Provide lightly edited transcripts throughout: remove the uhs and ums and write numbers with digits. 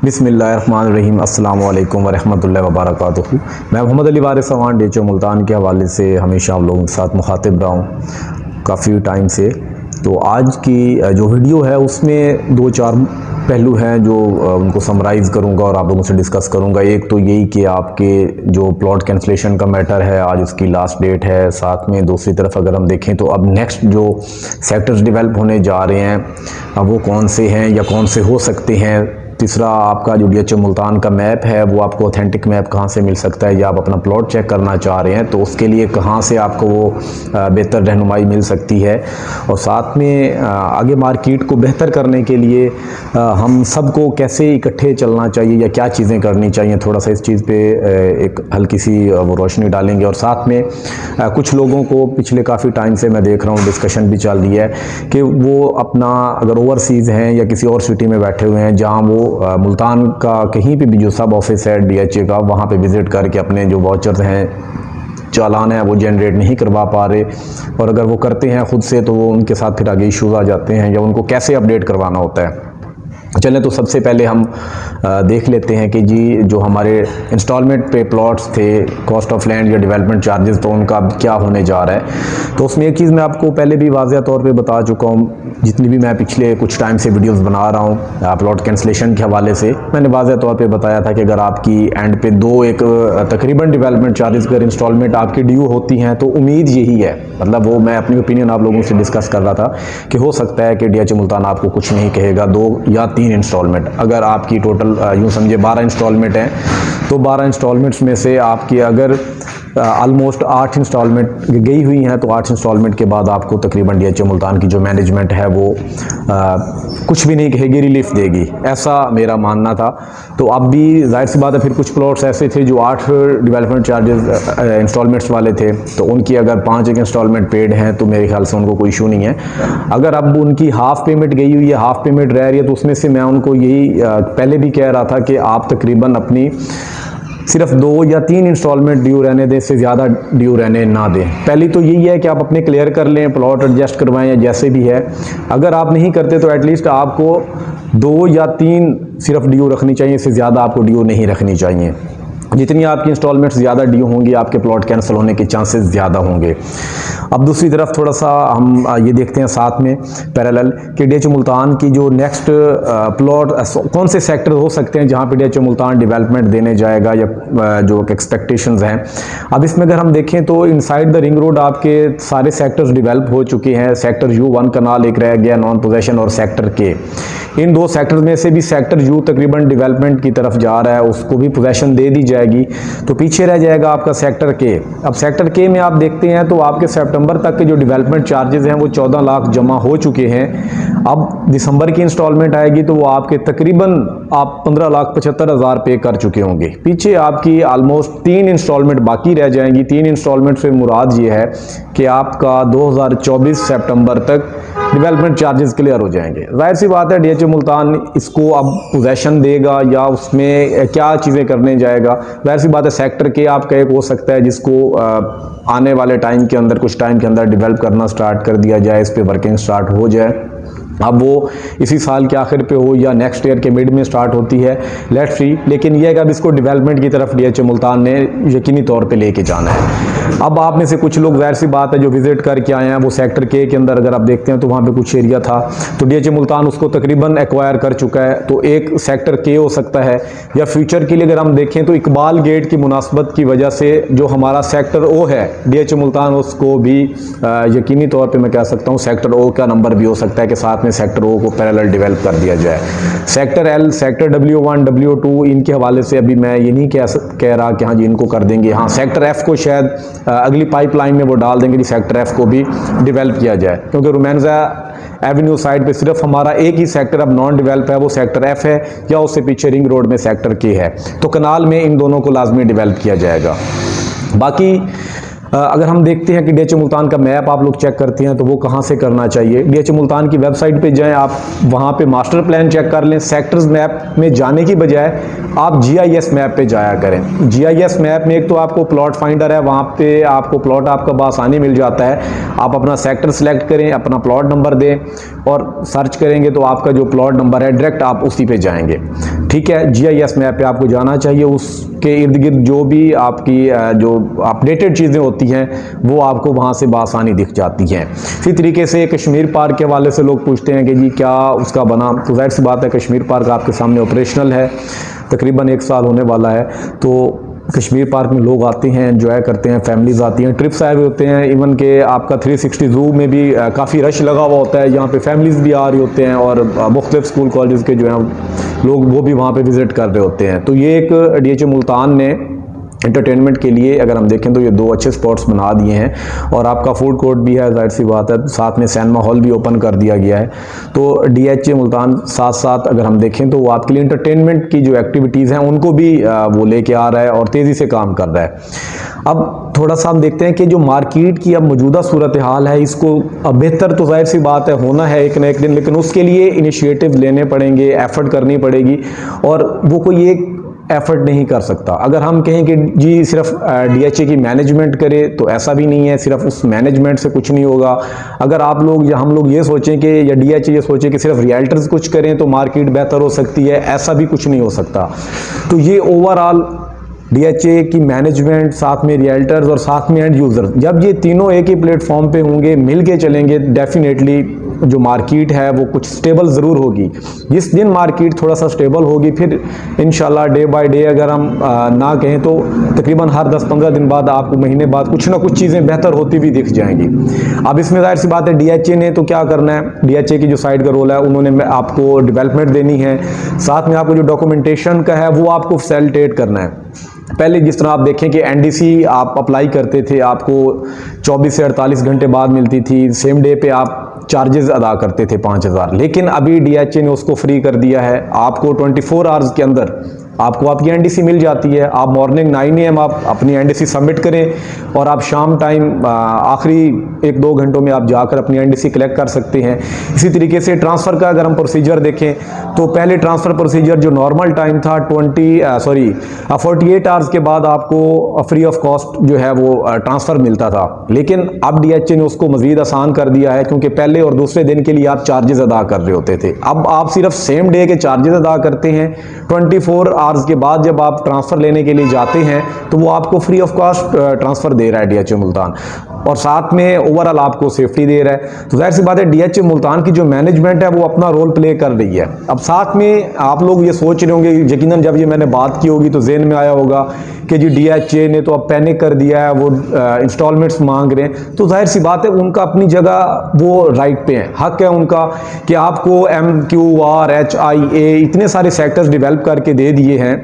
बिस्मिल्लाहिर्रहमानिर्रहीम अस्सलामु अलैकुम वरहमतुल्लाहि वबरकातुहू। मैं मोहम्मद अली वारिस चौहान डेचो मुल्तान के हवाले से हमेशा आप लोगों के साथ मुखातिब रहा हूँ काफ़ी टाइम से। तो आज की जो वीडियो है उसमें दो चार पहलू हैं जो उनको समराइज़ करूंगा और आप लोगों से डिस्कस करूंगा। एक तो यही कि आपके जो प्लॉट कैंसलेशन का मैटर है, आज उसकी लास्ट डेट है। साथ में दूसरी तरफ अगर हम देखें तो अब नेक्स्ट जो सेक्टर्स डेवलप होने जा रहे हैं अब वो कौन से हैं या कौन से हो सकते हैं। तीसरा, आपका जो DHO मुल्तान का मैप है वो आपको ऑथेंटिक मैप कहाँ से मिल सकता है, या आप अपना प्लॉट चेक करना चाह रहे हैं तो उसके लिए कहाँ से आपको वो बेहतर रहनुमाई मिल सकती है। और साथ में आगे मार्केट को बेहतर करने के लिए हम सबको कैसे इकट्ठे चलना चाहिए या क्या चीज़ें करनी चाहिए, थोड़ा सा इस चीज़ पे एक हल्की सी वो रोशनी डालेंगे। और साथ में कुछ लोगों को पिछले काफ़ी टाइम से मैं देख रहा हूँ, डिस्कशन भी चल रही है कि वो अपना अगर ओवरसीज़ हैं या किसी और सिटी में बैठे हुए हैं जहाँ वो मुल्तान का कहीं पे भी जो सब ऑफिस है DHA का, वहाँ पे विज़िट करके अपने जो वाउचर्स हैं, चालान है, वो जनरेट नहीं करवा पा रहे। और अगर वो करते हैं ख़ुद से तो वो उनके साथ फिर आगे इशूज़ आ जाते हैं या उनको कैसे अपडेट करवाना होता है। चलें तो सबसे पहले हम देख लेते हैं कि जी जो हमारे इंस्टॉलमेंट पे प्लॉट्स थे, कॉस्ट ऑफ लैंड या डेवलपमेंट चार्जेस, तो उनका अब क्या होने जा रहा है। तो उसमें एक चीज़ मैं आपको पहले भी वाज़ेह तौर पे बता चुका हूँ, जितनी भी मैं पिछले कुछ टाइम से वीडियोस बना रहा हूँ प्लॉट कैंसलेशन के हवाले से, मैंने वाज़ेह तौर पे बताया था कि अगर आपकी एंड पे दो एक तकरीबन डेवलपमेंट चार्जेस अगर इंस्टॉलमेंट आपकी ड्यू होती हैं तो उम्मीद यही है, मतलब वो मैं अपनी ओपिनियन आप लोगों से डिस्कस कर रहा था कि हो सकता है कि DHA मुल्तान आपको कुछ नहीं कहेगा, 2 या 3 इंस्टॉलमेंट। अगर आपकी टोटल यूँ समझे 12 इंस्टॉलमेंट हैं तो 12 इंस्टॉलमेंट्स में से आपकी अगर ऑलमोस्ट 8 इंस्टॉलमेंट गई हुई हैं तो 8 इंस्टॉलमेंट के बाद आपको तकरीबन DHA मुल्तान की जो मैनेजमेंट है वो कुछ भी नहीं कहेगी, रिलीफ देगी, ऐसा मेरा मानना था। तो अब भी जाहिर सी बात है, फिर कुछ प्लॉट्स ऐसे थे जो 8 डेवलपमेंट चार्जेस इंस्टॉलमेंट्स वाले थे, तो उनकी अगर 5 एक इंस्टॉलमेंट पेड हैं तो मेरे ख्याल से उनको कोई इशू नहीं है। अगर अब उनकी हाफ़ पेमेंट गई हुई है, हाफ़ पेमेंट रह रही है, तो उसमें से मैं उनको यही पहले भी कह रहा था कि आप तकरीबन अपनी सिर्फ 2 या 3 इंस्टॉलमेंट ड्यू रहने दें, इससे ज़्यादा ड्यू रहने ना दें। पहली तो यही है कि आप अपने क्लियर कर लें, प्लॉट एडजस्ट करवाएं या जैसे भी है। अगर आप नहीं करते तो एटलीस्ट आपको 2 या 3 सिर्फ ड्यू रखनी चाहिए, इससे ज़्यादा आपको ड्यू नहीं रखनी चाहिए। जितनी आपकी इंस्टॉलमेंट्स ज़्यादा ड्यू होंगी आपके प्लॉट कैंसिल होने के चांसेस ज़्यादा होंगे। अब दूसरी तरफ थोड़ा सा हम ये देखते हैं साथ में पैरेलल कि DHA मुल्तान की जो नेक्स्ट प्लॉट कौन से सेक्टर हो सकते हैं जहां पे DHA मुल्तान डेवलपमेंट देने जाएगा या जो एक्सपेक्टेशंस हैं। अब इसमें अगर हम देखें तो इनसाइड द रिंग रोड आपके सारे सेक्टर्स डेवलप हो चुके हैं। सेक्टर U1 कनाल एक रह गया नॉन पोजेशन, और सेक्टर K, इन 2 सेक्टर्स में से भी सेक्टर U तकरीबन डेवलपमेंट की तरफ जा रहा है, उसको भी पोजेशन दे दी जाएगी, तो पीछे रह जाएगा आपका सेक्टर K। अब सेक्टर K में आप देखते हैं तो आपके सितंबर तक के जो डेवलपमेंट चार्जेस हैं वो 14 लाख जमा हो चुके हैं। अब दिसंबर की इंस्टॉलमेंट आएगी तो वो आपके तकरीबन आप 15,75,000 पे कर चुके होंगे। पीछे आपकी ऑलमोस्ट 3 इंस्टॉलमेंट बाकी रह जाएंगी। 3 इंस्टॉलमेंट से मुराद ये है कि आपका 2024 सितंबर तक डेवलपमेंट चार्जेस क्लियर हो जाएंगे। जाहिर सी बात है DHA मुल्तान इसको अब पोजेशन देगा या उसमें क्या चीज़ें करने जाएगा। जाहिर सी बात है सेक्टर के आपका एक हो सकता है जिसको आने वाले टाइम के अंदर, कुछ टाइम के अंदर डेवलप करना स्टार्ट कर दिया जाए, इस पर वर्किंग स्टार्ट हो जाए। अब वो इसी साल के आखिर पे हो या नेक्स्ट ईयर के मिड में स्टार्ट होती है, लेट्स सी। लेकिन यह है कि अब इसको डेवलपमेंट की तरफ DHA मुल्तान ने यकीनी तौर पे लेके जाना है। अब आप में से कुछ लोग जाहिर सी बात है जो विजिट करके आए हैं, वो सेक्टर K के अंदर अगर आप देखते हैं तो वहाँ पे कुछ एरिया था तो DHA मुल्तान उसको तकरीबन एक्वायर कर चुका है, तो एक सेक्टर K हो सकता है। या फ्यूचर के लिए अगर हम देखें तो इकबाल गेट की मुनासबत की वजह से जो हमारा सेक्टर O है DHA मुल्तान उसको भी यकीनी तौर पर मैं कह सकता हूँ सेक्टर O का नंबर भी हो सकता है कि साथ में सेक्टर O को पैरेलल डेवलप कर दिया जाए। Sector L, sector W1, W2 इनके हवाले से अभी मैं ये नहीं कह रहा कि हाँ जी इनको कर देंगे। हाँ, सेक्टर F को शायद अगली पाइपलाइन में वो डाल देंगे कि सेक्टर F को भी डेवलप किया जाए, क्योंकि रोमांजा एवेन्यू साइड पे सिर्फ हमारा एक ही सेक्टर अब नॉन डेवलप है, वो सेक्टर F है, या उससे पीछे रिंग रोड में सेक्टर K है। तो कनाल में इन दोनों को लाजमी डेवलप किया जाएगा। बाकी अगर हम देखते हैं कि डीएचए मुल्तान का मैप आप लोग चेक करते हैं तो वो कहाँ से करना चाहिए, डीएचए मुल्तान की वेबसाइट पे जाएं, आप वहाँ पे मास्टर प्लान चेक कर लें। सेक्टर्स मैप में जाने की बजाय आप जीआईएस मैप पे जाया करें। जीआईएस मैप में एक तो आपको प्लॉट फाइंडर है, वहाँ पे आपको प्लॉट आपका बासानी मिल जाता है। आप अपना सेक्टर सेलेक्ट करें, अपना प्लॉट नंबर दें और सर्च करेंगे तो आपका जो प्लॉट नंबर है डायरेक्ट आप उसी पे जाएंगे। ठीक है, जीआईएस मैप पे आपको जाना चाहिए। उसके इर्द गिर्द जो भी आपकी जो अपडेटेड चीज़ें होती हैं वो आपको वहाँ से बासानी दिख जाती हैं। इसी तरीके से कश्मीर पार्क के हवाले से लोग पूछते हैं कि जी क्या उसका बना, तो जाहिर सी बात है कश्मीर पार्क आपके सामने ऑपरेशनल है, तकरीबन 1 साल होने वाला है। तो कश्मीर पार्क में लोग आते हैं, एंजॉय करते हैं, फैमिलीज आती हैं, ट्रिप्स आए हुए होते हैं। इवन के आपका 360 ज़ू में भी काफ़ी रश लगा हुआ होता है, यहाँ पे फैमिलीज भी आ रही होते हैं और मुख्तलिफ स्कूल कॉलेज के जो हैं लोग वो भी वहाँ पे विज़िट कर रहे होते हैं। तो ये एक डीएचए मुल्तान ने एंटरटेनमेंट के लिए अगर हम देखें तो ये 2 अच्छे स्पॉट्स बना दिए हैं और आपका फूड कोर्ट भी है, जाहिर सी बात है, साथ में सिनेमा हॉल भी ओपन कर दिया गया है। तो डीएचए मुल्तान साथ साथ अगर हम देखें तो वो आपके लिए एंटरटेनमेंट की जो एक्टिविटीज़ हैं उनको भी वो लेके आ रहा है और तेज़ी से काम कर रहा है। अब थोड़ा सा हम देखते हैं कि जो मार्केट की अब मौजूदा सूरत हाल है इसको बेहतर तो जाहिर सी बात है होना है एक न एक दिन, लेकिन उसके लिए इनिशिएटिव लेने पड़ेंगे, एफर्ट करनी पड़ेगी और वो कोई एक एफर्ट नहीं कर सकता। अगर हम कहें कि जी सिर्फ डीएचए की मैनेजमेंट करे तो ऐसा भी नहीं है, सिर्फ उस मैनेजमेंट से कुछ नहीं होगा। अगर आप लोग या हम लोग ये सोचें कि या डीएचए ये सोचे कि सिर्फ रियल्टर्स कुछ करें तो मार्केट बेहतर हो सकती है, ऐसा भी कुछ नहीं हो सकता। तो ये ओवरऑल डीएचए की मैनेजमेंट, साथ में रियल्टर्स और साथ में एंड यूज़र, जब ये तीनों एक ही प्लेटफॉर्म पे होंगे, मिल के चलेंगे, डेफिनेटली जो मार्केट है वो कुछ स्टेबल ज़रूर होगी। जिस दिन मार्केट थोड़ा सा स्टेबल होगी फिर इंशाल्लाह डे बाय डे अगर हम ना कहें तो तकरीबन हर 10-15 दिन बाद आपको महीने बाद कुछ ना कुछ चीज़ें बेहतर होती भी दिख जाएंगी। अब इसमें जाहिर सी बात है डीएचए ने तो क्या करना है, डीएचए की जो साइड का रोल है उन्होंने आपको डेवलपमेंट देनी है, साथ में आपको जो डॉक्यूमेंटेशन का है वो आपको फैसिलिटेट करना है। पहले जिस तरह आप देखें कि एनडीसी आप अप्लाई करते थे, आपको 24 से 48 घंटे बाद मिलती थी, सेम डे पे आप चार्जेस अदा करते थे 5000, लेकिन अभी डीएचए ने उसको फ्री कर दिया है। आपको 24 आवर्स के अंदर आपको आपकी एनडीसी मिल जाती है। आप मॉर्निंग 9 AM आप अपनी एनडीसी सबमिट करें और आप शाम टाइम आखिरी 1-2 घंटों में आप जाकर अपनी एनडीसी कलेक्ट कर सकते हैं। इसी तरीके से ट्रांसफ़र का अगर हम प्रोसीजर देखें तो पहले ट्रांसफ़र प्रोसीजर जो नॉर्मल टाइम था 48 आवर्स के बाद आपको फ्री ऑफ कॉस्ट जो है वो ट्रांसफ़र मिलता था, लेकिन अब डीएचए ने उसको मज़ीद आसान कर दिया है, क्योंकि पहले और दूसरे दिन के लिए आप चार्जेस अदा कर रहे होते थे। अब आप सिर्फ सेम डे के चार्जेस अदा करते हैं। 24 आवर्स के बाद जब आप ट्रांसफ़र लेने के लिए जाते हैं तो वो आपको फ्री ऑफ कॉस्ट ट्रांसफ़र दे रहा है डीएचए मुल्तान, और साथ में ओवरऑल आपको सेफ्टी दे रहा है। तो जाहिर सी बात है डीएचए मुल्तान की जो मैनेजमेंट है वो अपना रोल प्ले कर रही है। अब साथ में आप लोग ये सोच रहे होंगे, यकीनन जब ये मैंने बात की होगी तो ज़हन में आया होगा कि जी डीएचए ने तो अब पैनिक कर दिया है, वो इंस्टॉलमेंट्स मांग रहे हैं। तो जाहिर सी बात है उनका अपनी जगह वो राइट पे है, हक है उनका कि आपको MQR HIA इतने सारे सेक्टर्स डेवलप करके दे दिए हैं,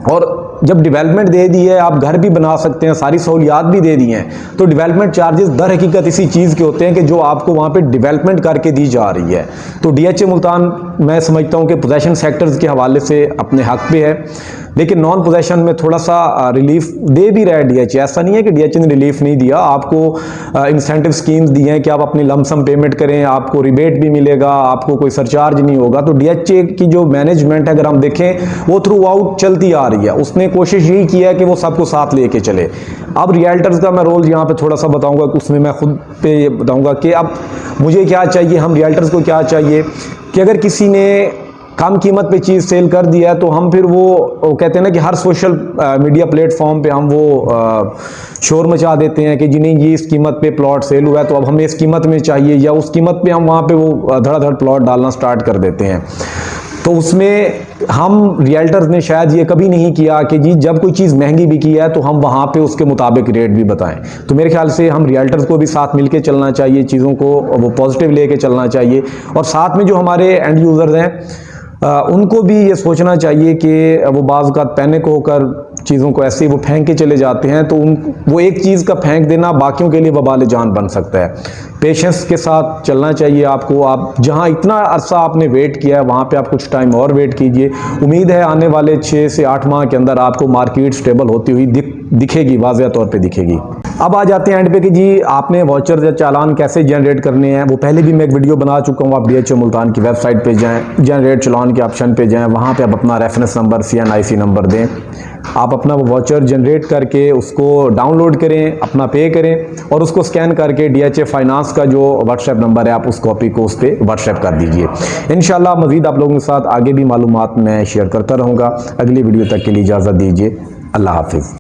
और जब डेवलपमेंट दे दी है आप घर भी बना सकते हैं, सारी सहूलियात भी दे दी हैं, तो डेवलपमेंट चार्जेस दर हकीकत इसी चीज़ के होते हैं कि जो आपको वहाँ पे डेवलपमेंट करके दी जा रही है। तो डीएचए मुल्तान मैं समझता हूँ कि पोजेशन सेक्टर्स के हवाले से अपने हक पे है, लेकिन नॉन पोजेशन में थोड़ा सा रिलीफ दे भी रहा है डीएचए। ऐसा नहीं है कि डीएचए ने रिलीफ नहीं दिया, आपको इंसेंटिव स्कीम्स दी हैं कि आप अपनी लमसम पेमेंट करें, आपको रिबेट भी मिलेगा, आपको कोई सरचार्ज नहीं होगा। तो डीएचए की जो मैनेजमेंट है अगर हम देखें वो थ्रू आउट चलती आ रही है, उसने कोशिश यही की है कि वो सबको साथ लेके चले। अब रियल्टर्स का मैं रोल यहाँ पे थोड़ा सा बताऊंगा, उसमें मैं खुद पे बताऊंगा कि अब मुझे क्या चाहिए, हम रियल्टर्स को क्या चाहिए कि अगर किसी ने कम कीमत पे चीज़ सेल कर दिया है तो हम फिर वो कहते हैं ना कि हर सोशल मीडिया प्लेटफॉर्म पे हम वो शोर मचा देते हैं कि जी नहीं ये इस कीमत पे प्लॉट सेल हुआ है तो अब हमें इस कीमत में चाहिए, या उस कीमत पे हम वहाँ पे वो धड़ाधड़ प्लॉट डालना स्टार्ट कर देते हैं। तो उसमें हम रियल्टर्स ने शायद ये कभी नहीं किया कि जी जब कोई चीज़ महंगी बिकी है तो हम वहाँ पे उसके मुताबिक रेट भी बताएं। तो मेरे ख्याल से हम रियल्टर्स को भी साथ मिलके चलना चाहिए, चीज़ों को वो पॉजिटिव लेके चलना चाहिए, और साथ में जो हमारे एंड यूज़र्स हैं उनको भी ये सोचना चाहिए कि वो बाज़ का पैनिक होकर चीज़ों को ऐसे ही वो फेंक के चले जाते हैं, तो वो एक चीज़ का फेंक देना बाकियों के लिए वबाल जान बन सकता है। पेशेंस के साथ चलना चाहिए आपको। आप जहां इतना अरसा आपने वेट किया है वहां पे आप कुछ टाइम और वेट कीजिए। उम्मीद है आने वाले 6 से 8 माह के अंदर आपको मार्केट स्टेबल होती हुई दिखेगी, वाज़ेह तौर पे दिखेगी। अब आ जाते हैं एंड पे कि जी आपने वाउचर या चालान कैसे जनरेट करने हैं। वो पहले भी मैं एक वीडियो बना चुका हूँ। आप DHO मुल्तान की वेबसाइट पे जाएं, जनरेट चालान के ऑप्शन पे जाएं, वहाँ पे आप अपना रेफरेंस नंबर CNIC नंबर दें। आप अपना वो वाउचर जनरेट करके उसको डाउनलोड करें, अपना पे करें और उसको स्कैन करके DHA फाइनेंस का जो व्हाट्सएप नंबर है आप उस कॉपी को उस पर व्हाट्सएप कर दीजिए। इंशाल्लाह मज़ीद आप लोगों के साथ आगे भी मालूमात मैं शेयर करता रहूँगा। अगली वीडियो तक के लिए इजाज़त दीजिए। अल्लाह हाफिज़।